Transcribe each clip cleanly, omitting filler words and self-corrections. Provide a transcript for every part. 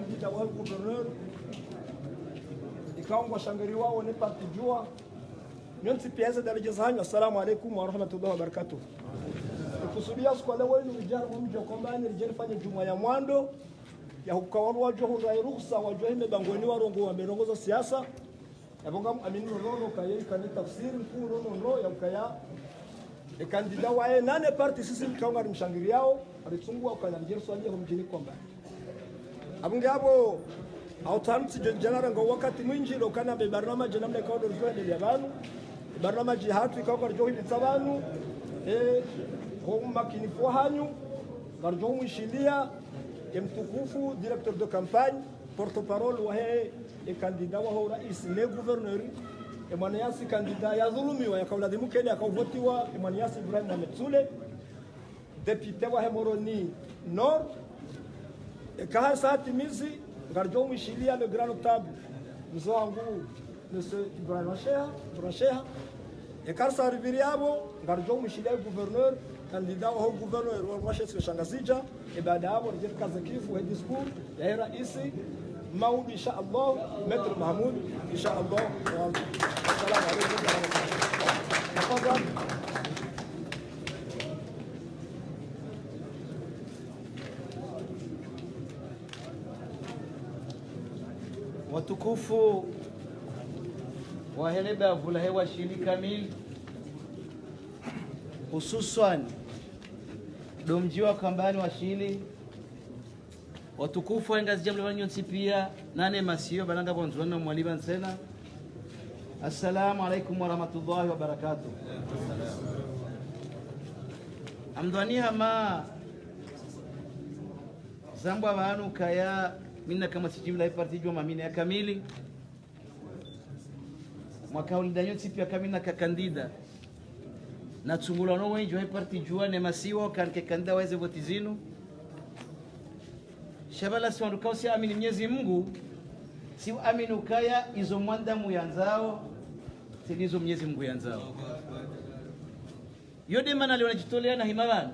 kandida wa gouverneur ikaongwa shangari wao ni parti jua nyonsi piaza darajeza hanyu. Assalamu alaikum wa rahmatullahi wa barakatuh. Kusudia siku leo ni vijana wa mji wa Kombani rijeni fanya juma ya mwando ya hukawaru wajua hurai ruhusa wajua hime bangweni warongo wa merongoza siasa ya bonga amini rono kaya ikani tafsiri mkuu rono ya ukaya kandida wae nane parti sisi mkaunga mshangiri yao alitungua ukana mjeri swali ya mjini Kombani abunge hapo autamti janara ngo wakati mwinji lokana be barnamaji namna kwa ndo zwe ya banu barnamaji hatu ikawa kwa johi tsabanu kwa makinifu hanyu garjo mwishilia mtukufu directeur de campagne porte-parole wa candidat wa rais ne gouverneur Emaniasi candidat ya dhulumiwa yakawlazimu Kenya akavotiwa Emaniasi Ibrahim Mohamed Sule député wa Moroni Nord ekaha saati mizi garjo mwishilia le grand notable mzo wangu monsieur Ibrahim Sheha ekarsa arriviriabo garjo mwishilia gouverneur candidat wa gouverneur wa Mwashe Shangazija baada hapo ndio kaza kifu wa discours ya rais Maudi insha Allah Maître Mahmoud insha Allah. Assalamu alaykum wa rahmatullahi. Watukufu wa heleba vula hewa shili kamili hususan domji wa Kambani wa shili watukufu wa ngazi jambo la nyonsi pia nane masio balanga bonzwana mwaliba nsena. Assalamu alaikum wa rahmatullahi wa barakatuh. Amdwani hama zambo abantu kaya minna kama sijimla parti juma mamine ya kamili mwaka ulidanyoti pia kamina ka kandida na tsungula no wengi wa parti jua ne masiwa kanke kandida waweze voti zinu shabala si wanduka si amini Mwenyezi Mungu si amini ukaya izo mwanda muyanzao sinizo Mwenyezi Mungu yanzao yode mana wanajitolea na himabana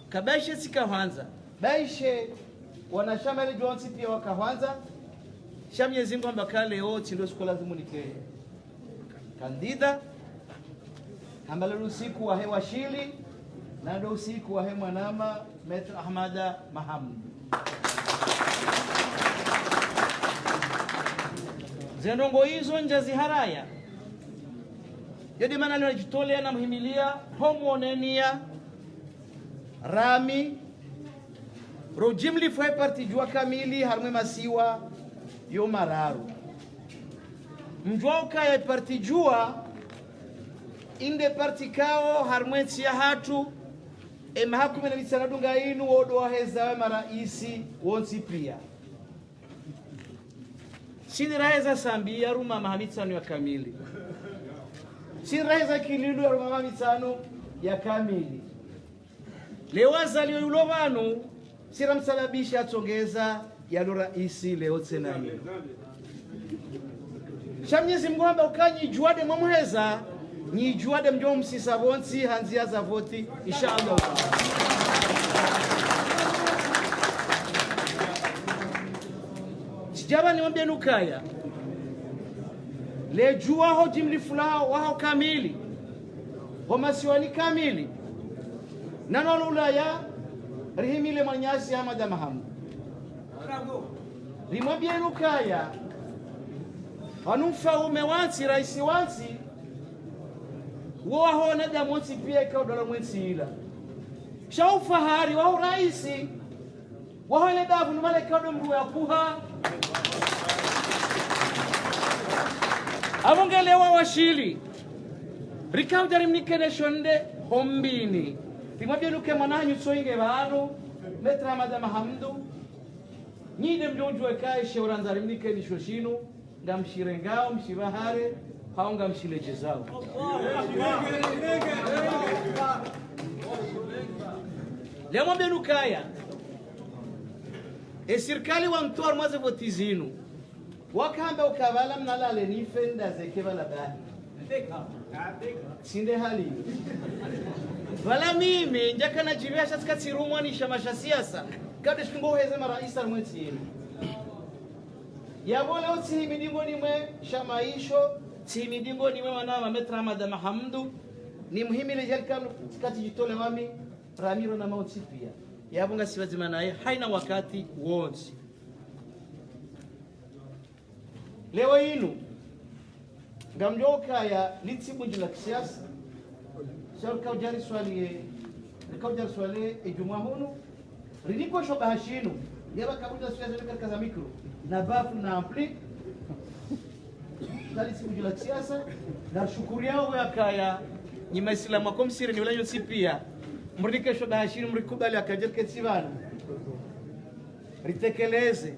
kabaishe sikahanza baishe wanashamali jonsi pia wakahanza sha Mwenyezi Mungu ambakale yote ndio siku lazima nikee kandida ambalo usiku wa hewa shili na ndio usiku wa hewa nama Maître Ahmada Mahamud zenongo hizo njazi haraya yodi mana linajitolea na muhimilia homonenia rami rojimli fwe parti jua kamili harmwe masiwa yo mararu mjwauka ya parti jua inde parti kao harmwensi ya hatu mahakume na misanadunga inu wodo wahezawe maraisi wonsi pia sini raeza sambia ruma mahamitsano ya kamili sini raeza kilidu ya ruma mahamitsano ya kamili lewaza liyo yulo vanu sira msalabisha atongeza ya lura isi leo tena hiyo Mwenyezi Mungu amba ukanyi juade mwamuheza ni juade mjo msisa bonsi hanzia za voti inshallah. Sijaba ni mwambie nukaya le jua ho jimli fulao wao kamili ho masiwani kamili nano ulaya rihimile Manyasi Ahmada Mahamud rimwambie nukaya wanumfa umewansi raisi wansi waho na damonsi pia ikaw dola mwensi ila shaufahari waho raisi waho ile davu numale ikaw domru ya kuha avongelewa washili rikaw darim nikene shonde hombini rimwambie nuke mananyu soinge bano Maître Ahmada Mahamud nyide mjonjwe kai sheuranzari nikene shoshinu ngamshirengao mshibahare haunga mshileje zao leo mwambie nukaya serikali wa mtoa mwaze votizinu wakamba ukavala mnalale nifenda zekeba la bahi sinde hali wala mimi njaka na jibia shatika tirumwa ni shamasha siasa kabla shingo heze maraisa mwezi yenu yabole otsi midingo nimwe shamaisho ti midingo nimwe wana metra Ahmad Mahamudu ni muhimile jalkam kati jitole wami Ramiro na mauti pia yabunga siwazima naye haina wakati wonsi leo inu ngamjoka ya litibu jula kisiasa sio kaujari swali ejumwa hunu riniko shoba hashinu yaba kabuja siasa katika za mikro na bafu na ampli litibu jula kisiasa na shukuri yao yakaya ni maislamu akomsiri ni ulanyo sipia mrike shoba hashinu mrikubali akajerke tsivana ritekeleze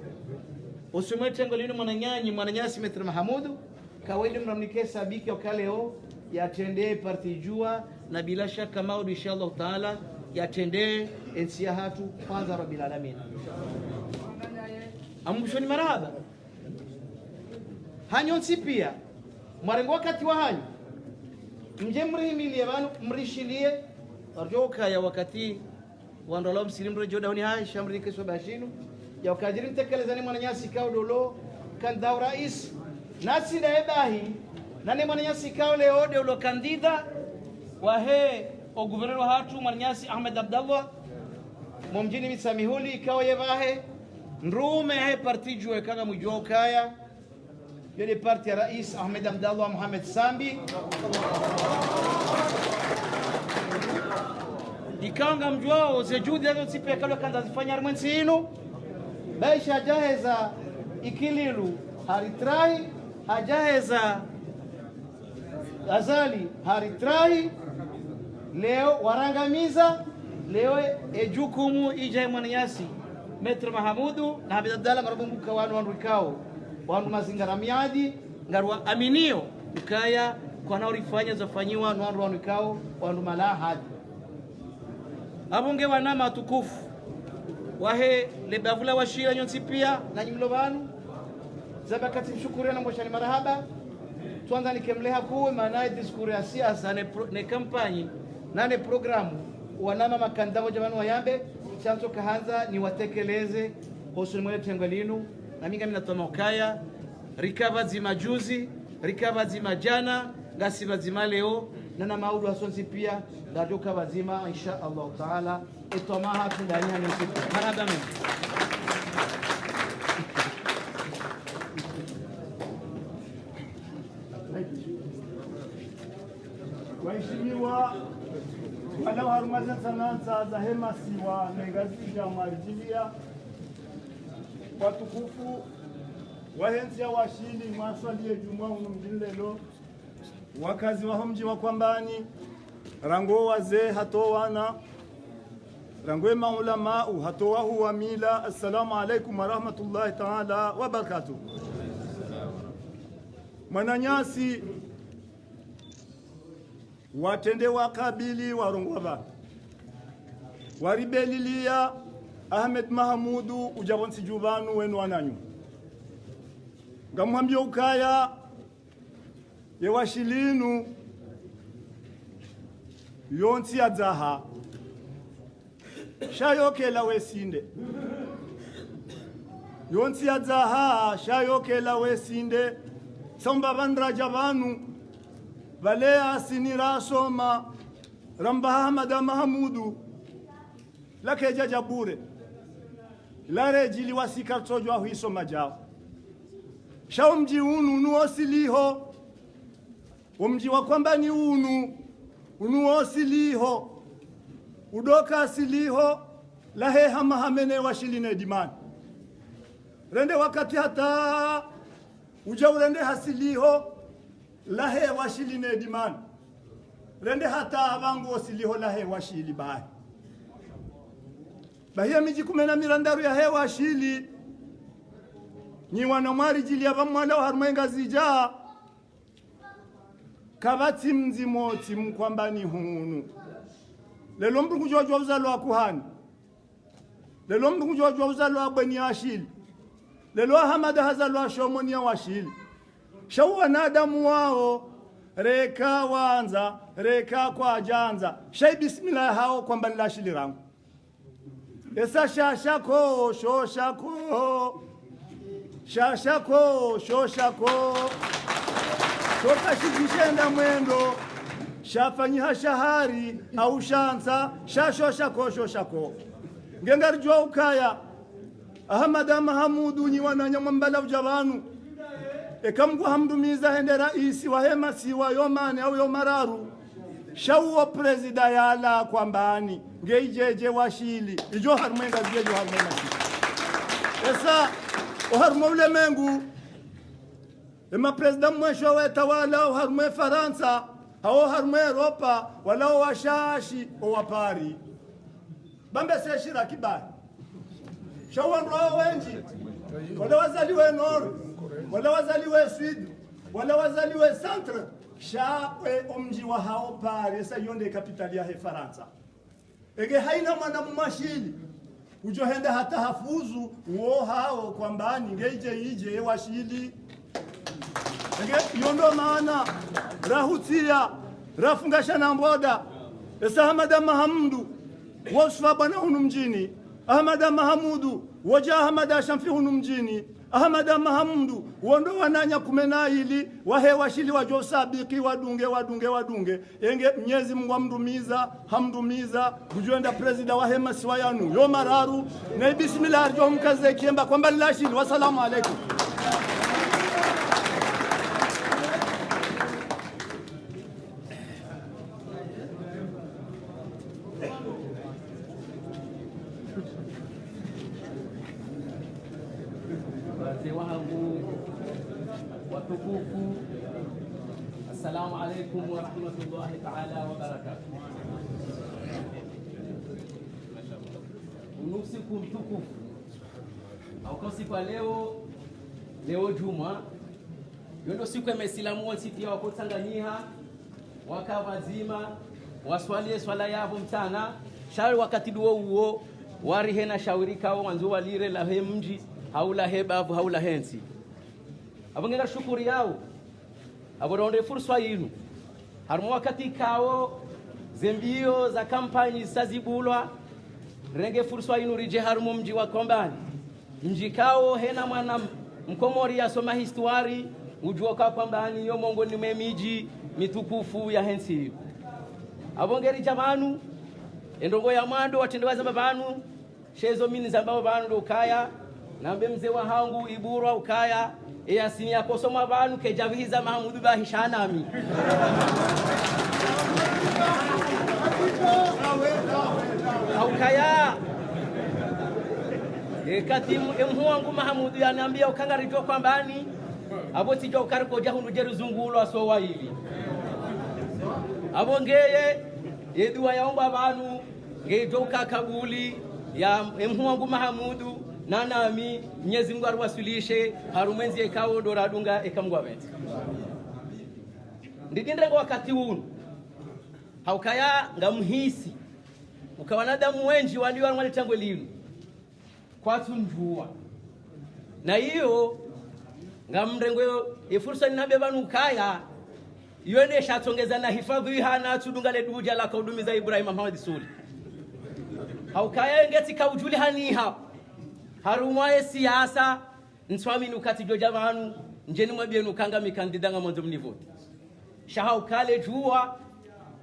usumete ngolino mwananyasi Metre Mahamudu kawaida mnamnike sabiki wakaleo yatendee parti jua na bila shaka maudu inshallah taala yatendee ensia hatu kwanza rabbil alamin amushoni marahaba hanyonsi pia mwarengo wakati wa hanyu mje mrihimilie banu mrishilie arjoka ya wakati wandolo msilimro jodani hai shamri kesho bashinu ya wakadiri mtekelezani mwananyasi kaudolo kan daw rais nasi da ebahi nane mwananyasi kao leo de ulo kandida wahe o guvernero hatu mwananyasi Ahmed Abdallah momjini misamihuli kao yebahe nrume he parti jue kaga mujokaya yele parti ya rais Ahmed Abdallah Muhammad Sambi dikanga mjwao zejudi yazo tipe kalo kanda zifanya mwenzi inu baisha jaheza ikililu haritrai hajaheza azali haritrai leo warangamiza leo ejukumu ija mwananyasi Metre Mahamudu na Ahmed Abdallah marabumbuka wanu rikao wanu mazingara miadi ngarwa aminio ukaya kwa nao rifanya zafanyiwa wanu rikao wanu malahadi abunge wanama tukufu wahe lebavula washira nyonsi pia na nyimlo banu zabakati mshukuru na mboshani marahaba tuanza nikemleha kuwe maana diskuru ya siasa ne kampani na ne programu wanama makandamo jamani wayambe chanzo kahanza ni watekeleze hosu mwele tengwelinu na minga minatoma ukaya rikava zima juzi rikava zima jana ngasiva zima leo na maudu hasonsi pia ndajoka wazima insha Allah taala etomaha tundania ni siku maraba mimi waheshimiwa wadau harumaza sanansa za hema siwa negazi ya marjilia watukufu wahensia washindi mwaswalie jumwa mjini lelo wakazi wa mji wa Kwambani rango wazee hatowana rango maulama hatowahu wa mila. Assalamu alaikum warahmatullahi taala wabarakatuh. Mwananyasi watende wakabili warongwava waribelilia Ahmed Mahamudu ujabonsi juvanu wenu wananyu ngamwambia ukaya yewashilinu yonsi adzaha shayokela wesinde yonsi adzaha shayokela wesinde samba bandraja banu vale asinira soma ramba Ahmad Mahamudu lake jaja bure lare jili wasika tojwa huiso majao shaumji unu nuosiliho umji wa Kwambani unuosiliho udoka asiliho lahe hamahamene washiline dimani rende wakati hata uja urende hasiliho lahe washiline dimani rende hata abangu osiliho lahe washili bahi bahia miji kumena mirandaru ya hewa washili ni wanamwari jili ya bamwala wa harumenga zijaa kabati mzimoti Mkwambani hunu lelo mndu kujojwa uzalo wa kuhani lelo mndu kujojwa uzalo wa bweni ashili lelo Ahmad hazalo wa shomoni ya washili shawa nadamu wao reka wanza reka kwa janza shai bismillah hao Kwambani la shili rangu esa shashako shoshako shashako shoshako shokashikishenda mwendo shafanyiha shahari au shansa shashoshako shoshako ngengarijwa ukaya Ahmada Mahamudu ni wananya mwambala ujabanu ekamgu hamdumiza hende raisi wa hema siwa yomane au yomararu shauwa prezida yala kwambani ngeijeje washili ijo harumwenga zijejo harumwenga esa oharumwe ulemengu ema prezida mwesho wetawala oharumwe Faransa hao harumwe Europa wala washashi owapari bambe seshira kibali shawanro wenji wala wazaliwe Nord wala wazaliwe Sud wala wazaliwe Centre shawe omji wa hao pari esa yonde kapitali ya Faransa ege haina mwana mumashili ujohende hata hafuzu uo hao kwambani ngeije ije washili ege yondo maana rahutia rafungasha na mboda esa Ahmada Mahamudu wasfa bana hunu mjini Ahmada Mahamudu waja Ahmada Shamfi hunu mjini Ahmada Mahamudu wondo wananya kumena ili wahe washili wajo sabiki wadunge enge Mwenyezi Mungu amdumiza hamdumiza kujuenda prezida wa hema siwayanu yo mararu na bismillah arjo mkaze kiemba kwamba lashili wasalamu alaikum. watukufu, assalamu alaikum wa rahmatullahi ta'ala wa barakatuh. Unusiku mtukufu au siku ya leo Juma yondo siku ya Maislamu wote pia wako Tanganyika wakavazima waswalie swala yao mchana shauri wakati duo huo wari hena shauri kao wanzo walire la mji haula hebavu haula hensi abongenga shukuri yao aboronde fursa yinu harmo wakati kao zembio za kampani sazibulwa renge fursa yinu rije harmo mji wa Kombani mji kao hena mwana mkomori asoma history ujua kwa Kombani yo mongoni mwe miji mitukufu ya hensi abongeri jamanu endongo ya mwando watendewaza babanu shezo mini zambao banu ukaya nambe mzee wa hangu ibura ukaya eyasini yakosoma banu kejaviza Mahamudu bahishanami ukaya kati emhuangu Mahamudu yanambia ukangarijo kwambani aboti jo kariko jahunu jeruzungulo asowa hivi abongeye edua yaomba banu ngejoka kabuli ya emhuangu Mahamudu nanami Mwenyezi Mungu arwasulishe harumwenzi ekao doradunga ekamgwabet ndidindrengo wakati huu haukaya ngamhisi ukawanadamu wenji waliwa mwalitangwe linu kwa tunjua na hiyo ngamrengo efursa ninabebanu kaya yone shatongeza na hifadhi hana tudunga le duja la kaudumiza Ibrahim Muhammad Suli haukaya ngeti kaujuli haniha harumwaye siasa nswami nukati jojavanu njeni mwabienu kanga mikandidanga mwanzo mnivoti shahau kale juwa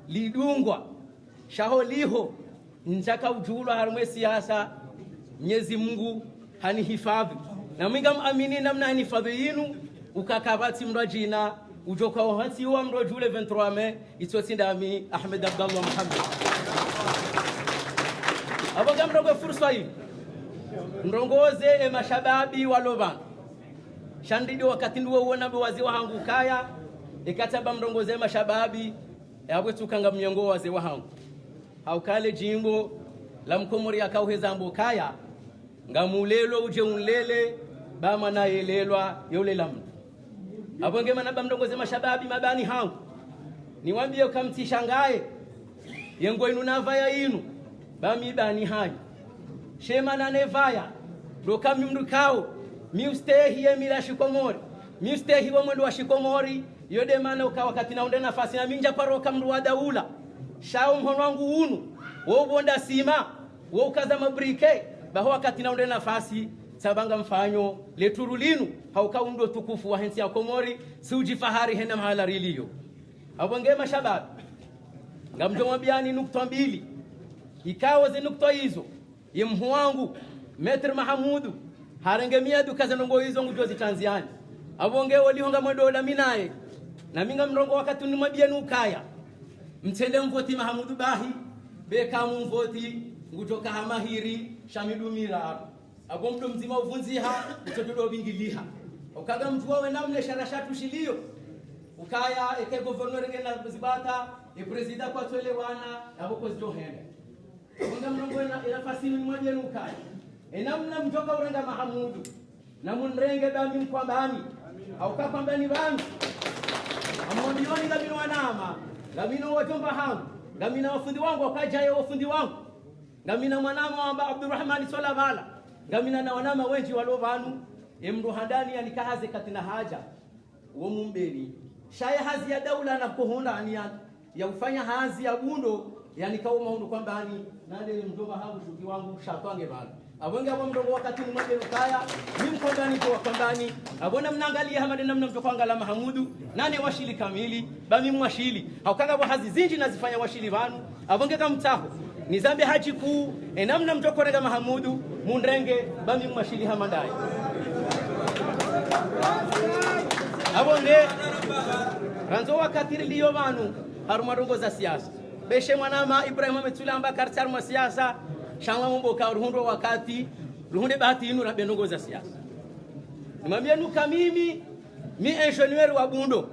lidungwa shaho liho njaka ujulwa harumwe siasa Mwenyezi Mungu hani hifadhi na mwinga muamini namna hani hifadhi yinu ukakabati mrajina ujoka wahansi wa mrojule 23 me itotindami Ahmed Abdallah Muhammad aboga mrogo fursa hii ndongoze mashababi waloba shandido wakati nduo uona wazee wangu kaya ikataba mrongoze mashababi yabwe tukanga mnyongo wazee wangu au kale jimbo la mkomori akauheza mbokaya ngamulelo uje unlele bama na yelelwa yole lamu abonge manaba mrongoze mashababi mabani hangu niwambie kamtishangae yengo inu navaya inu bami bani hanyu shema na nevaya doka mimrukao miustehi emila shikomori miustehi wa mwendo wa shikomori yode mana uka wakati naonde nafasi na minja paroka mruwa daula shao mhono wangu unu wobonda sima wo ukaza mabrike baho wakati naonde nafasi sabanga mfanyo leturulinu haukaundo tukufu wa hensi ya Komori si ujifahari hena mahala rilio abonge mashababu ngamjomwabiani nukta mbili ikawa ze nukta hizo yemhu wangu Metri Mahamudu harengemia dukaza nongo hizo ngujozi tanziani abonge walihonga mwedola minaye na minga mrongo wakati nimwabia nukaya mtende mvoti Mahamudu bahi beka mvoti ngutoka hamahiri shamidumira agomdo mzima uvunziha utododo bingiliha ukaga mtu wawe namle sharashatu shilio ukaya eke governor ngena zibata e president kwa toelewana aboko zijohenda unga mrongo ina fasini mmoja nukaya enamna mtoka urenga Mahamudu na munrenge dami mkwambani au kapambani bantu amonioni gamino wanama gamino wajomba hangu gamina wafundi wangu wakajaye wafundi wangu gamina mwanama wa Abdurrahman Solabala gamina na wanama wenji walovanu emru handani yanikahaze katina haja uo mumbeli shaya hazi ya daula na kuhonda ya ufanya hazi ya bundo yanikawo maundu kwambani nade mjomba hangu shuki wangu shatwange bana abonge abo mdogo wakati mmoja ukaya mimi kwambani kwa kwambani abona mnaangalia hamade namna mtoka angala Mahamudu nani washili kamili bami mwashili haukanga bo hazi zinji nazifanya washili vanu abonge kama mtaho nizambe haji kuu enamna mtoka rega Mahamudu mundrenge bami mwashili hamandai abonge ranzo wakati liyo vanu harumarongo za siasa beshe mwanama Ibrahim Metulamba kartar mwa siasa shangwa mboka ruhundo wakati ruhunde bahati inu rabendongo za siasa nimwambia nuka mimi engineer wa Bundo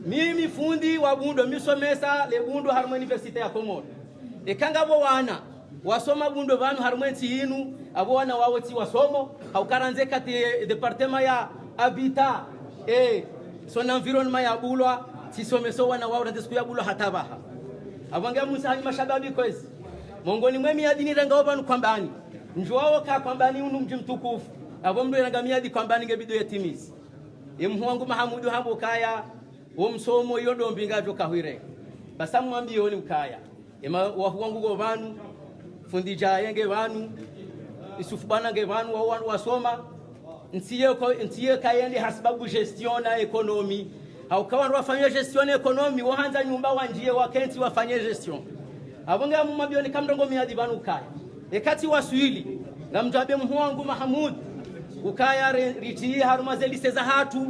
mimi fundi wa Bundo misomesa le Bundo harmo university ya Komoro ekanga bo wana wasoma Bundo vanu harmo inu abo wana wawo ti wasomo haukaranze kati departement ya habitat son environnement ya Bulwa tisomeso wana wao ndesiku ya Bulwa hatabaha abanga musa mashababi kwezi mongoni mwemi adini ranga vanu kwambani njwao ka kwambani unu mji mtukufu abo mdo rangamia di kwambani ngebido yetimizi emhu wangu Mahamudu hambo kaya wo msomo yodo mbinga jo kahwire basa mwambi yoni ukaya ema wahu wangu go vanu fundi jayenge vanu isufu bana nge vanu wa wanu wasoma ntiye kayende hasibabu gestion na ekonomi haukawa wafanya gestion na ekonomi wahanza nyumba wanjie wakenti wafanye gestion abonge mumabio ni kamdongo miadi vanu ukaya ekati waswili ngamjabe mhu wangu Mahamudu ukaya riti harumaze lise za hatu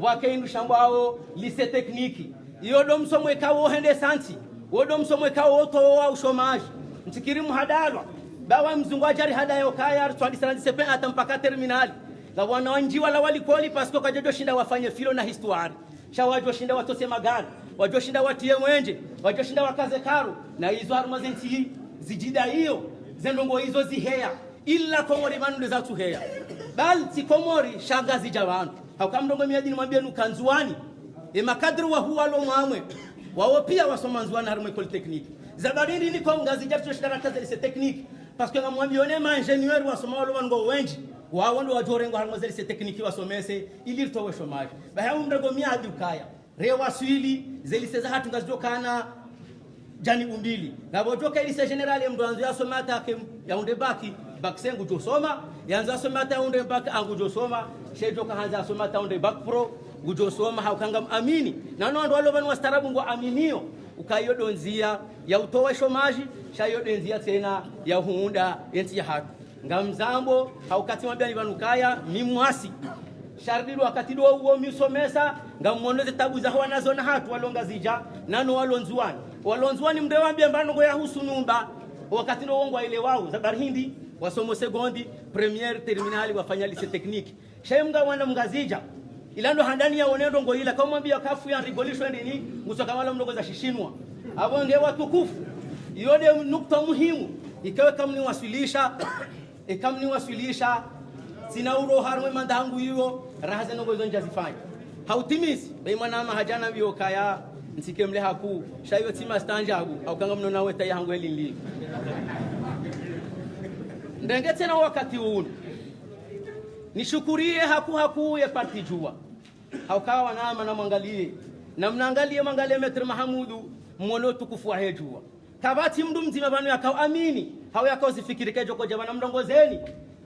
wakaindu shambao lise tekniki yodo msomo ekawo hende santi wodo msomo ekawo to wa ushomaji mtikiri muhadalwa bawa mzungwajari hadayo kaya twandisana disepen atampaka terminali la wana wanji wala walikoli pasko kajojo shinda wafanye filo na history shawajo shinda watose magari wajo shinda watie mwenje wajo shinda wakaze karu na hizo harumaze nti zijida hiyo zendongo hizo zihea illa Komori vanu za tuhea bal ti Komori shagazi jawanu haukamdongo miadi nimwambia nukanzuani makadri wa huwa lo mwamwe wao pia wasoma nzuani harimo polytechnique zabarindi ni kwa ngazi jatu shidara kazi se technique parce que ngamwambia one ma ingénieur wasoma lo wango wenji wao ndo wajorengo harimo se technique wasomese ili towe shomaji bahamu mdogo miadi ukaya rewa swili zelise za hatu ngazijokana jani umbili ngabojoka ili se general mdo anzo yasomata ke yaunde baki baksengu josoma yanza somata yaunde baki angu josoma shejoka hanza asomata yaunde bak pro gujosoma haukanga amini nano ndo walo banu wastarabu ngo aminio ukayodo nzia ya utowe shomaji shayodo nzia tena ya huunda enti ya hatu ngamzambo haukati mabani vanukaya mimwasi shardilu wakati do uo misomesa ngamoneze tabu za hawa nazo na hatu walonga zija nano walonzuani mdewambia mbano ngo ya husu numba wakati ndo wongo ile wao za barhindi wasomo sekondi premiere terminali wafanya lise technique shemga wana mgazija ilando handani ya onendo ngo ila kama mbia kafu ya rigolisho ndini ngusoka wala mdogo za shishinwa abonge watukufu yode nukta muhimu ikawe kamni wasilisha sina uro harwe mandangu hiyo rahaze nongo hizo njazifanya hautimisi bei mwanama hajana bio kaya nsikemle haku shayo tima stanjabu au kanga mno nawe tayi hangu elili ndenge tena wakati huu nishukurie haku ya parti jua haukawa wanama na mwangalie na mnaangalie Metri Mahamudu mwono tukufu wa hejua kabati mdu mzima banu yakao amini hao yakazifikiri kejo kwa jabana mndongozeni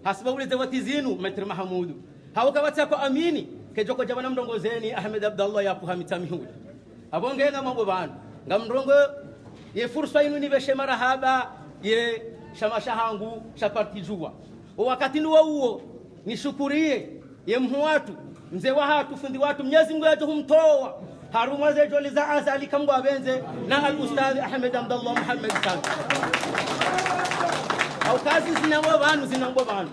hasiba ulize wati zinu Metri Mahamudu hao kawata kwa amini kejo kwa jabana mndongozeni Ahmed Abdallah yapu hamitamihudi abongenga mambo bana ngamndongo ye fursa inu niveshe marahaba ye shamasha hangu shaparti jua wakati ni huo nishukurie ye mhuatu mzee wa hatu fundi watu Mwenyezi Mungu yetu humtoa haruma zejo liza azali kamwa benze na al-ustadh Ahmed Abdallah Muhammad sana au kazi zinambo banu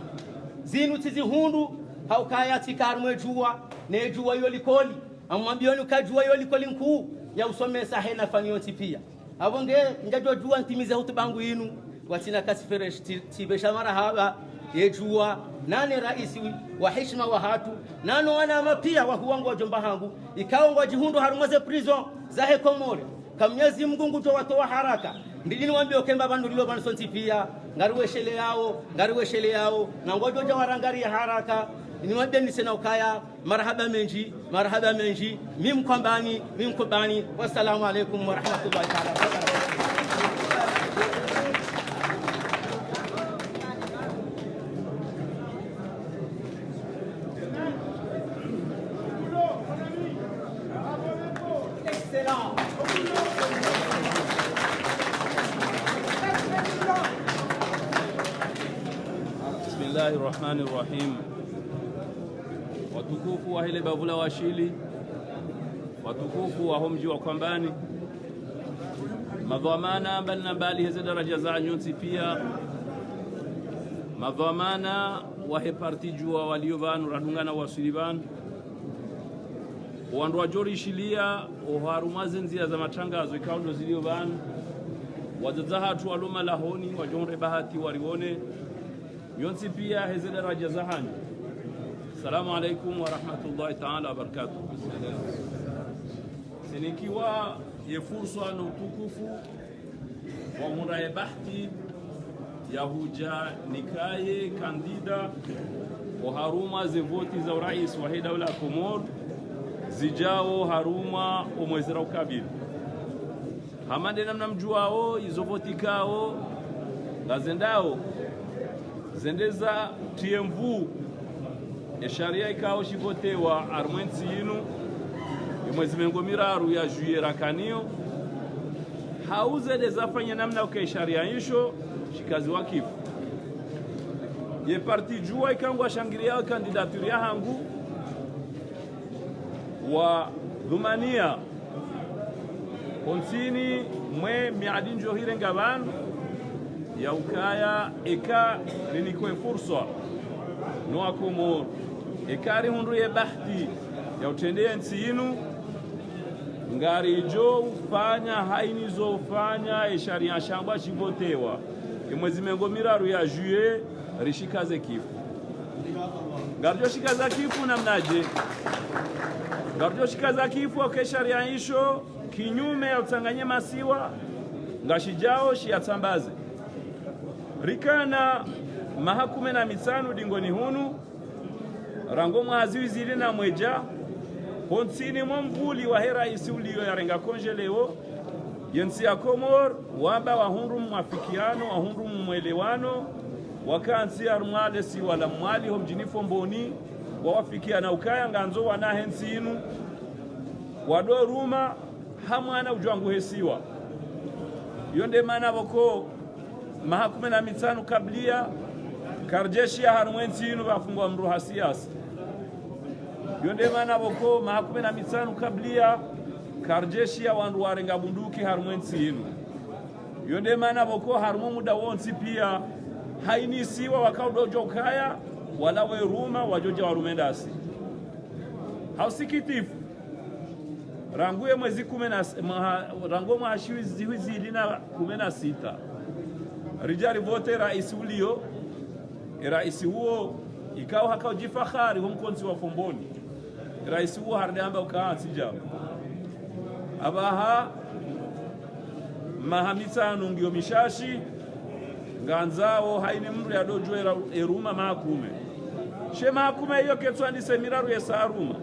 zinu tizihundu au kaya tikarumwe jua ne jua yo likoli amwambioni ukajua yo likoli nkuu ya usomesa hena fanyoti pia abonge ngajua jua ntimize hutubangu inu watina kasifere tibesha marahaba yejua nane raisi wa heshima wa hatu nano wana mapia wa huwangu wa jomba hangu ikao ngwa jihundu harumaze prison zahe Komore kamnyezi Mungu to watoa haraka ndini wambie okemba bandu lilo bansonti pia ngariwe shele yao na ngojo ja warangari haraka ni wambie nisena ukaya marhaba menji mimkombani wassalamu alaikum wa rahmatullahi ta'ala wa barakatuh. Bismillahirrahmanirrahim. Watukufu wa hile bavula washili, watukufu wa homji wa kwambani, madhamana mbali na mbali heze daraja za nyonsi pia, madhamana wa heparti jua waliovanu radungana wasilivanu, wandu wajori shilia uharumaze nzia za matangazo ikaundo ziliovanu, wazazahatu waluma lahoni, wajonre bahati warione, yonsi pia heze daraja za hanyu. Assalamu alaikum wa rahmatullahi ta'ala wa barakatuh. Sinikiwa ye fursa na utukufu wa muraye bahti ya huja nikaye kandida wa haruma ze voti za urais wa daula ya Komoro zijao haruma umwezera ukabili hamande namna mjuao izo voti kao gazendao zendeza TMV sharia ikao shivotewa armwensi inu mwezi mengomiraru ya juye rakanio hauze dezafanya namna uke sharia isho shikazi wakifu ye parti jua ikangwa shangiria kandidaturi ya hangu wa dhumania konsini mwe miadinjo hirenga banu ya ukaya eka linikwe fursa noa Komoro ekari hundu ye bahti ya utendea nsi inu ngari jo ufanya hainizo ufanya esharia shamba shivotewa mwezi mengomiraru ya juye rishikaze kifu garjo shikaza kifu namnaje garjo shikaza kifu okay sharia isho kinyume ya utanganye masiwa ngashijao shiatsambaze rikana mahakume na mitanu dingoni hunu rango mwaziwi zili na mweja honsini mwamvuli wa hera isi ulio ya renga konje leo yensi ya Komoro wamba wahundu mwafikiano wahundu mwelewano wakansi ya rumwale si wala mwali homjinifo mboni wawafikiana ukaya nganzo wanahensi inu wado ruma hamwana ujuangu hesiwa yonde mana wako mahakume na mitanu kablia karjeshi ya harumwensi inu wafungwa mruha siyasa yonde mana wako mahakume na mitanu kablia karjeshi ya wandu warenga bunduki harumwensi inu yonde mana wako harumu muda wonsi pia hainisiwa wakaudojo kaya wala weruma wajoja warumendasi hausikitifu ranguye mwezi rango mwashiwi zilina 16 rijari vote raisi ulio raisi huo ikao hakao jifahari humkonsi wa fomboni raisi huo hardeamba ukaansi jamu abaha mahamitanu ngio mishashi nganzao haini mru ya dojo eruma mahakume she mahakume hiyo ketu andise miraru ya saaruma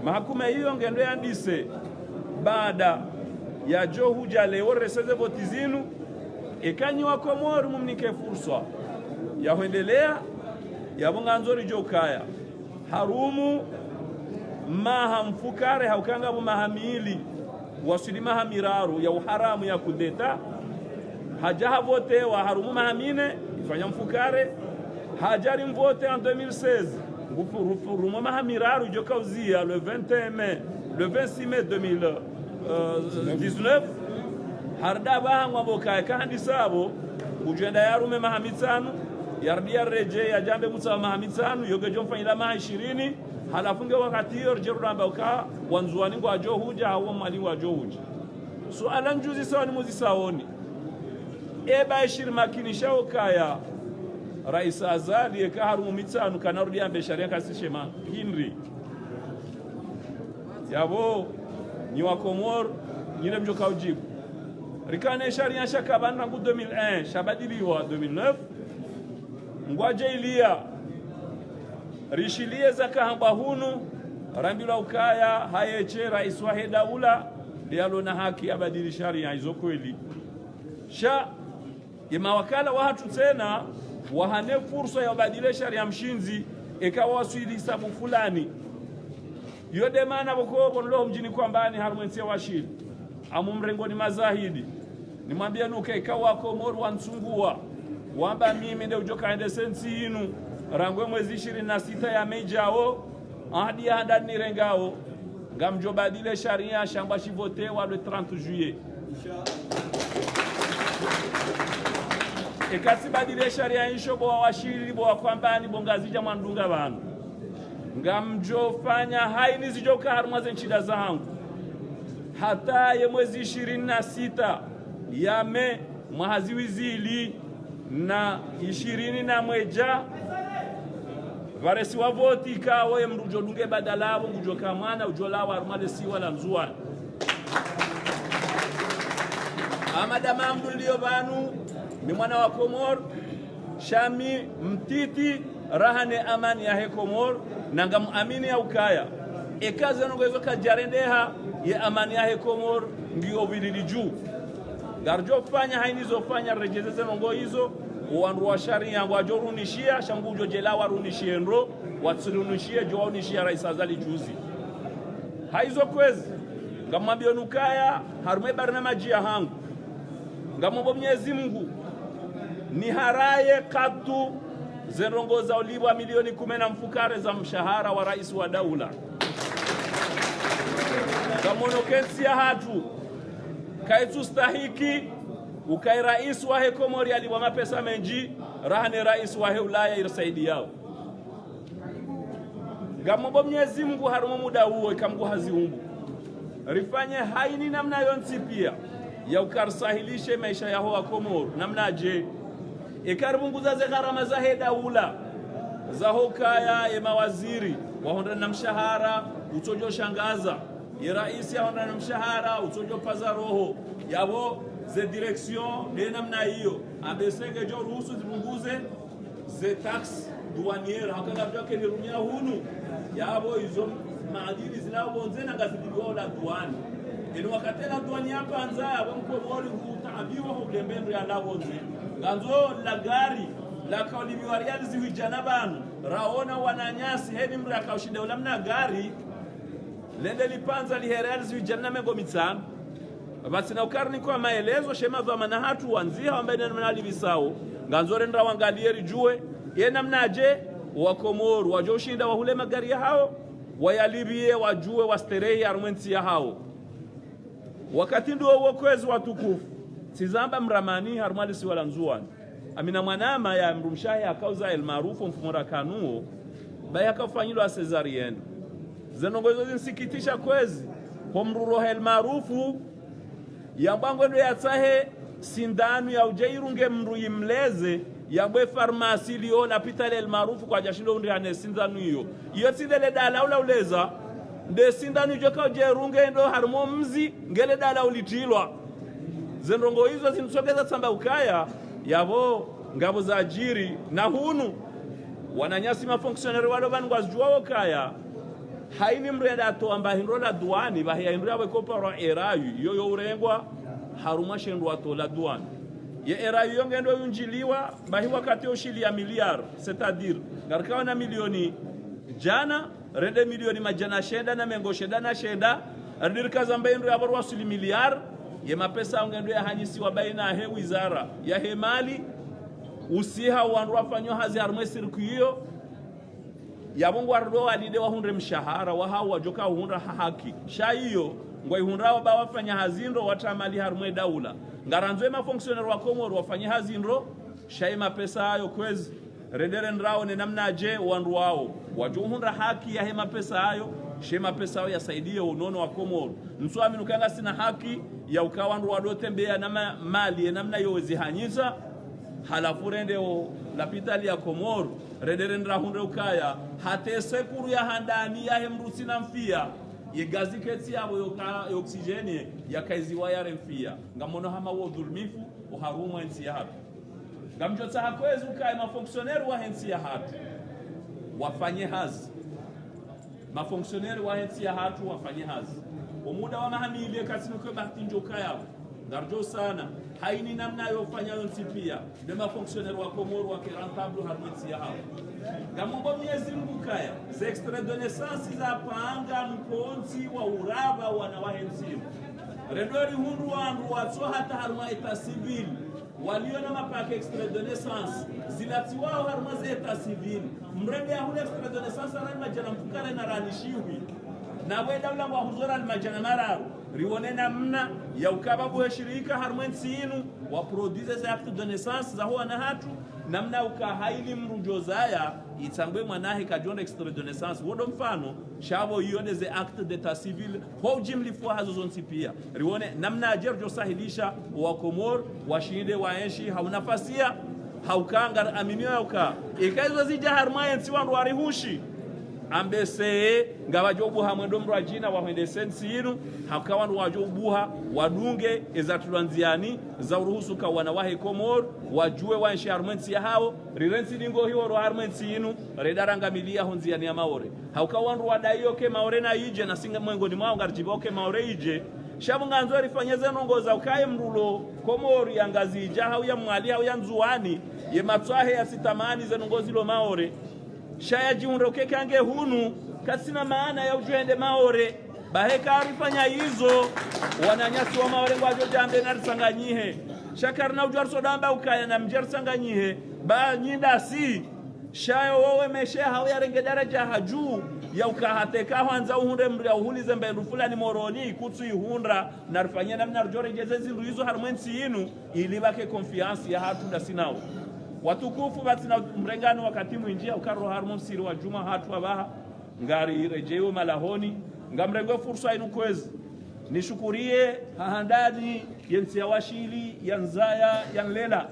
mahakume hiyo ngendo andise baada ya jo huja leo reseze voti zinu ekanyi wa Komoro mumnike fursa ya kuendelea ya bunganzori jokaya harumu maha mfukare haukanga mahamili wasili mahamiraru ya uharamu ya kudeta hajaha vote wa harumu mahamine ifanya mfukare hajari mvote en 2016 rumo mahamiraru jokauzia le 21 mai le 26 mai 2019 harda baha ngwaboka kandi sabo ujenda yarume mahamitsanu yardia reje ya jambe mutsa mahamitsanu yoge jomfanyila maha 20 halafunge wakati hiyo jeruramba uka wanzuani ngwa jo huja hawo mali wa jo huja so alanjuzi sawa ni muzi saoni eba ishir makinisha ukaya Rais Azali eka harumu mitsanu kanarudia mbe sharia kasishema Henry yabo ni wa Komoro nyine mjoka ujibu rikane sharia shakabana ngu 2001 shabadiliwa 2009 ngwaje ilia rishilie zakahamba hunu rambila ukaya hayeche rais wa daula dialo na haki abadili sharia hizo kweli sha imawakala wa hatu tena wahane fursa ya badile sharia mshinzi ikawa waswili sabu fulani yode maana boko lo mjini kwambani harumwense washili amumrengoni mazahidi nimwambia nuke ikawa Komoro wansungua wamba mimi ndio ujoka ende sensi inu rangwe mwezi 26 ya mejao ahadi ya ndani rengao ngamjo badile sharia shamba shivote wa le 30 juillet ekasi badile sharia insho bo washiri bo kwambani bongazija mandunga banu ngamjo fanya haini zijoka harumwaze nchida zangu hata ye mwezi 26 ya me mwahaziwizili na 20 na mweja varesi wa voti kawe mrujo dunge badalabo ngujoka mwana ujolawa arumale si wala mzuani amadama mdulio banu ni mwana wa Komoro shami mtiti rahane amani ya he Komoro nanga muamini ya ukaya ekaza nongezo kajarendeha ya amani ya he Komoro ndio vilili juu garjo fanya hainizo fanya rejezeze nongo hizo wandu wa sharia wajorunishia shambujo jela warunishie ndo watsurunishie jo warunishia Rais Azali juzi haizo kwezi ngamwambia nukaya harume barnamaji ya hangu ngamwomba Mwenyezi Mungu ni haraye katu zenrongoza olibwa milioni 10 na mfukare za mshahara wa rais wa daula kamonokesi ya hatu kaitu stahiki ukai rais wa he Komoro aliwa mapesa menji rahane rais wa he Ulaya irasaidi yao ngamwomba Mwenyezi Mungu harumu muda huo ikamgu haziumbu rifanye haini namna yonsi pia ya ukarsahilishe maisha yao wa Komoro namna je ikaribunguza ze gharama za he daula za hokaya ya mawaziri wahonda na mshahara utojo shangaza ya rais ya na mshahara utojo paza roho yabo ze direction de namna hiyo abesenge jo ruhusu zibunguze ze tax douanière hakanga byoke ni rumia hunu yabo hizo maadili zinabonze na gazidiwa la douane eno wakatela douane hapa anza yabo Komoro hutabiwa hubembendo ya labonze ganzo la gari la kaulibiwa riali ziwijana banu raona wananyasi heni mraka ushinde ulamna gari lende lipanza liherali ziwijana mengo mitsano basi na ukarni kwa maelezo shema vama na hatu wanzia wambene mnali bisao ganzo renda wangalieri jue ye namnaje wa Komoro wajo ushinda wa hule magari ya hao wayalibie wajue wasterehi arumwensi ya hao wakati ndio uokwezi watukufu sizamba mramani harumali si wala nzuani amina mwanama ya mrumshahi akauza el maarufu mfumora kanuo baya kafanyilo asezarieno zenongozo zinsikitisha kwezi kwa mruro el maarufu yambangwe ndo yatsahe sindanu ya ujairunge mru yimleze yambwe farmasi liyo lapitale el maarufu kwa jashindo undi hane sindanu iyo sindele dala ula uleza nde sindanu joka ujairunge ndo harumo mzi ngele dala ulitilwa zenrongo hizo zinsogeza tsamba ukaya yabo ngabo za ajiri na hunu wananyasi mafonctionnaire walo banwa zjuwa ukaya haini mreda to amba hinrola duani bahia hinrola we kopara erayu yoyo urengwa haruma shendwa to la duani ye era hiyo ngendo yunjiliwa bahi wakati oshili ya miliar c'est-à-dire ngarikawa na milioni jana rende milioni majana sheda na mengo sheda na sheda adirika zambaindu ya barwa suli miliar ye mapesa ngendo ya hanyisiwa baina he wizara ya hemali usiha wandu wafanyo hazi harmwe sirkuyo ya mungu wardo walide wahunre mshahara wahau wajoka uhunra haki shaiyo ngwa ihunra waba wafanya hazindo watamali harmwe daula ngaranzwe mafonksioner wa Komoro wafanya hazindo shai mapesa ayo kwezi rendere nrao ne namna aje wandu wao wajuhunra haki ya hema pesa ayo shema pesa ayo yasaidie unono wa Komoro mswami nukanga sina haki ya ukawandu wadotembea na mali namna yozi hanyiza halafu rende o lapitali ya Komoro rendere nrahunre ukaya hate sekuru ya handani ya hemrusi na mfia ye gaziketi yabo yoka oksijeni ya kaiziwa ya remfia ngamono hama wo dhulmifu uharumwa nsi ya hatu ngamjota hakwezi ukaye mafonksioneri wa hensi ya hatu wafanye hazi mafonksioneri wa hensi ya hatu wafanye hazi umuda wa mahamili kasinu kwa bahati njoka yabo darjo sana haini namna yofanya yonsi pia de mafonksioneri wa Komoro wa kirantable harmensi ya hatu ngamombo Mwenyezi Mungu kaya ze extrait de naissance za panga mkonzi wa uraba wana wa hensi rendori hundu wandu watso hata harma eta civil walio na mapaka extrait de naissance zilatiwao harma za eta civil mrende ya hule extrait de naissance rani majana mfukare na ranishiwi na weda ula wa huzora majana mararu riwone namna ya ukababu ya shirika harma nsinu wa produce za acte de naissance za huwa na hatu namna ukahaili mrujozaya itangwe mwanahe kajonda extrait de naissance wodo mfano shabo yone ze acte d'état civil ho jimli fwa hazo zonsi pia riwone namna ajerjo sahilisha wa Komoro washinde waenshi haunafasia haukanga aminio yauka ikaizo zija harmayensi wandu warihushi ambese ngawajobu hamwendo mrajina wahende sensi yinu hakawandu wajobuha wadunge ezatulanziani za uruhusu ka wanawahe Komoro wajue waenshi harmensi ya hao rirensi dingo hiyo ro harmensi yinu redaranga milia honziani ya maore hakawandu wadaiyo ke maore na ije na singa mwengoni mwao ngarjibo ke maore ije shabu nganzo rifanyeze nongoza ukaye mrulo Komoro yangazi jaha ya mwali hau ya nzuani ye matwahe ya sitamani ze nongozi lo maore shaya jiunroke kange hunu kasina maana ya ujuende maore baheka arifanya hizo wananyasi wa maore ngwajo jambe na risanganyihe shakarna ujarso damba ukaya na mjer sanganyihe ba nyinda si shayo wowe meshe hau ya renge daraja haju ya ukahateka hanza uhunde mria uhulize mbendu fulani moroni kutsu ihundra na rifanya namna rjore jezezi ruizo harmwensi yinu ilibake confiance ya hatu na sinao watukufu batina mrengano wakati mwinjia ukaro harmo msiri wa juma hatu wabaha ngari rejeo malahoni ngamrengo fursa inu kwezi nishukurie hahandani yensi ya washili yanzaya yanlela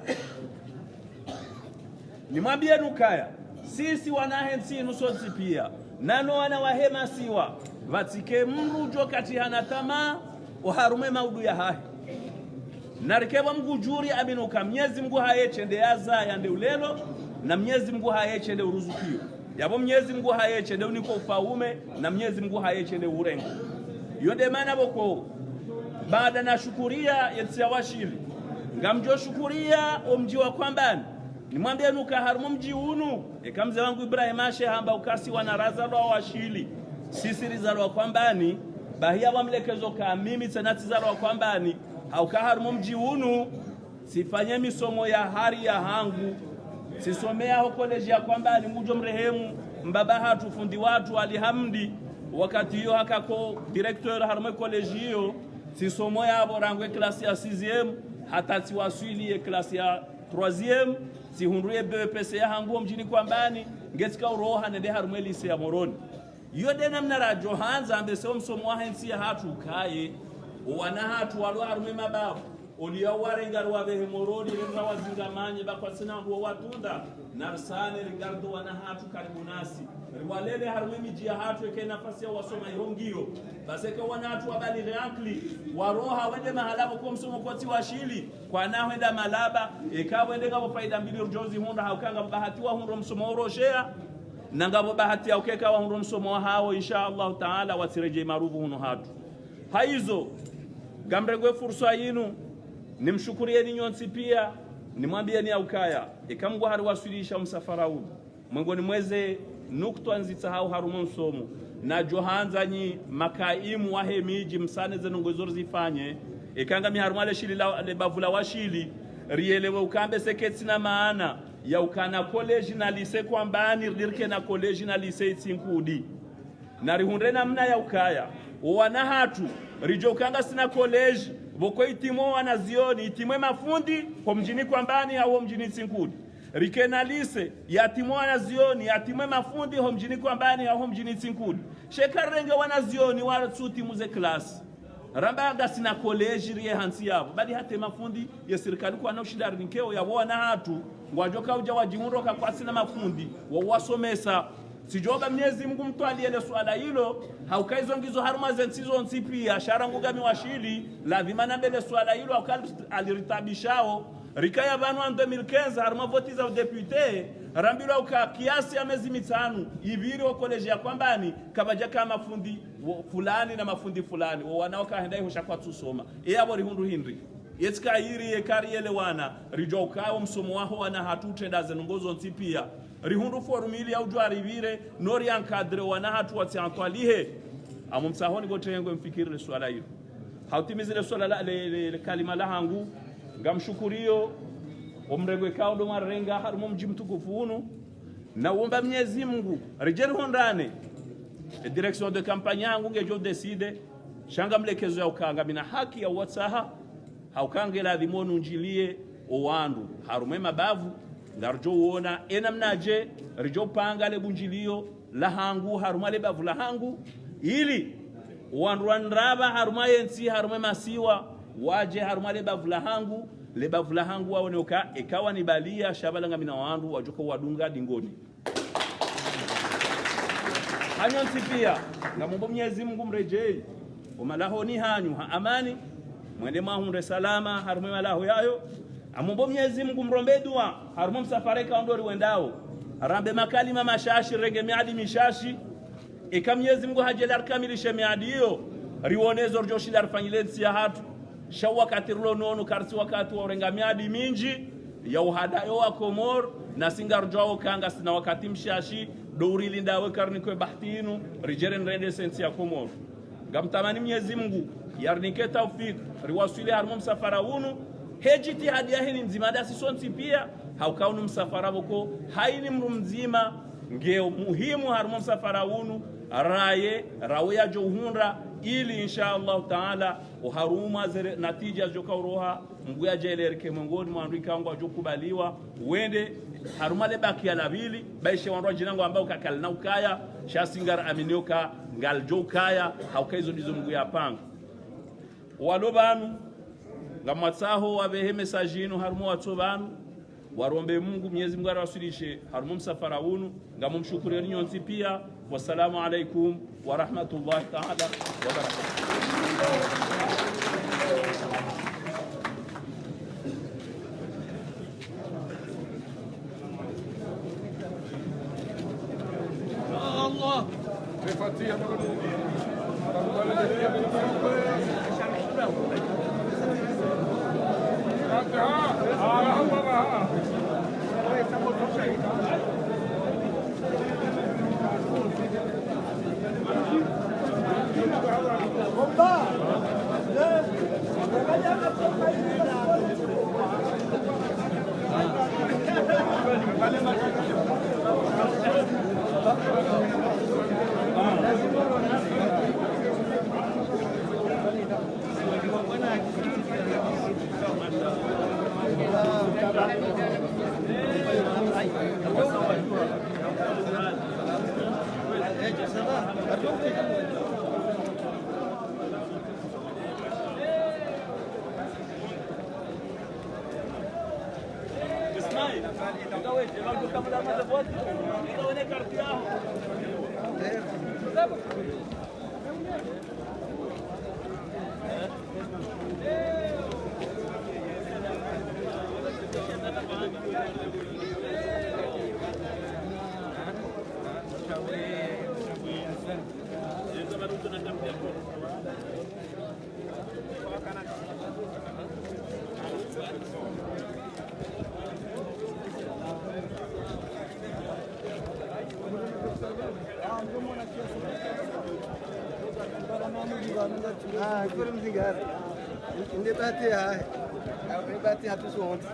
nimwambie nukaya sisi wanahensi nusonsi pia nano wana wahema siwa vatike mrujo kati hanatama uharume maudu ya hahi narikeba mgujuri abinuka Mwenyezi Mungu hayechende yaza yande ulelo na Mwenyezi Mungu hayechende uruzukio yabo Mwenyezi Mungu hayechende uniko ufaume na Mwenyezi Mungu hayechende urengo yode mana boko baada na shukuria yensi ya washili ngamjo shukuria omji wa kwambani nimwambie nuka harumu mji unu ekamze wangu Ibrahim Ashe hamba ukasi wanaraza wa washili sisi rizalo kwambani bahia wamlekezo ka mimi senati zalo kwambani haukaharumu mji unu sifanye misomo ya hari ya hangu sisomea ho college ya kwamba ni mujo mrehemu mbaba hatu fundi watu alihamdi wakati hiyo hakako director harume college hiyo sisomo ya borangwe klasi ya 6e hata siwasili klasi ya 3e sihunduye BPC ya hangu mjini kwambani ngetika uroha nende harume lise ya Moroni yode namna rajo hanza ambese msomo wa hensi ya hatu kaye wana hatu walo harume mababu uliya warenga rwabehe Moroni renga wazingamanye bakwasina ngo watunda narsane rigardo wana hatu karibu nasi riwalele harume miji ya hatu eke nafasi ya wasoma ihongio baseka wana hatu wabalighe akli waroha wende mahalabo kwa msomo kwa tiwashili kwa naho enda malaba ekawa wende ngabo faida mbili urjozi hunda haukanga bahati wa hundo msomo oroshea na ngabo bahati ya ukeka wa hundo msomo wa hao insha Allah taala wasireje maruvu huno hatu haizo gamregwe fursa yinu nimshukurieni nyonsi pia nimwambieni aukaya ikamgu hari wasilisha msafara huu mwengoni mweze nukta nzitsahau harumo msomo na johanzanyi makaimu wahe miji msane zenongozoro zifanye ikanga miharumale shili le bavula washili rielewe ukambe seketsi na maana ya ukana college na lise kwambani rirke na college na lise tsinkudi na rihunde namna ya ukaya wana hatu rijo ukanga sina college boko itimo wanazioni itimwe mafundi kwa mjini kwambani au mjini tsinkudi rikena lise yatimo wanazioni yatimwe mafundi ho mjini kwambani au mjini tsinkudi shekarenge wanazioni warasuti muze class ramba sina college riye hansi yabo bali hate mafundi ya serikali kwa na ushindari nikeo ya wana hatu ngwajoka uja wajiundoka kwa sina mafundi wa wasomesa sijoba Mwenyezi Mungu mtu aliele swala hilo haukaizo ngizo haruma zensizo nsipia sharangu gami washili lazima na mbele swala hilo akali aliritabishao rikaya banu en 2015 haruma voti za depute rambilo uka kiasi ya miezi mitano ibiri wa college ya kwambani kabaja kama mafundi fulani na mafundi fulani wanaoka hendai hushakwa tusoma yabo rihundu hindri yetka iri yekari elewana rijokao msomo waho wana hatutenda zenongozo nsipia rihundu formili ya ujwari vire nori ankadre wana hatu watiantwalihe amumsahoni gotengo mfikiri swala hilo hautimizile swala le kalima la hangu ngamshukurio omregwe kao do marenga harumo mji mtukufu unu na uomba Mwenyezi Mungu rejeri hondane direction de campagne yangu ngejo decide shanga mlekezo ya ukanga mina haki ya watsaha haukange la dhimonu njilie owandu harume mabavu ngarjo uona enamnaje rijo panga le bunjilio la hangu haruma le bavu la hangu ili wanraba haruma yensi harume masiwa waje haruma le bavu la hangu waoneka ikawa ni balia shabalanga mina wandu wajoka wadunga dingoni hanyo nsipia ngamombo Mwenyezi Mungu mrejei umalaho ni hanyu ha amani mwende mahunde salama harume malaho yayo amombo Mwenyezi Mungu mrombe dua harumo msafare kaondori wendao rambe makalima mashashi rege miadi mishashi eka Mwenyezi Mungu hajelar kamilishe miadi hiyo rionezo rjoshi dar fanyilensi ya hatu shawa katirlo nonu karsi wakati wa urenga miadi minji ya uhadayo wa komor na singar jwao kanga sina wakati mshashi douri lindawe karni kwe bahtinu rijeren rende sensi ya komor gamtamani Mwenyezi Mungu yarnike taufik riwasili harumo msafara unu hejiti hadi yahini nzima sonsi pia haukaunu msafara boko haini mru mzima ngeo muhimu harumo msafara unu rawe ya johunra ili insha Allah taala uharuma zere natija joka uroha mguya jelerke mongoni mwanduika wangu ajokubaliwa uende haruma lebaki ya labili baishe wandu jinangu ambao kakalina ukaya shasingar aminioka ngaljo ukaya haukaizo ndizo mguya panga walobanu ngamatsaho wabehe messagino harumo watsobanu warombe Mungu Mwenyezi Mungu arwasilishe harumo msafara unu ngamumshukuru nyonsi pia wassalamu alaikum wa rahmatullahi ta'ala wa barakatuh Allah Terima kasih. Por mzingar. Inde bate hai. Inde bate hatu sonte.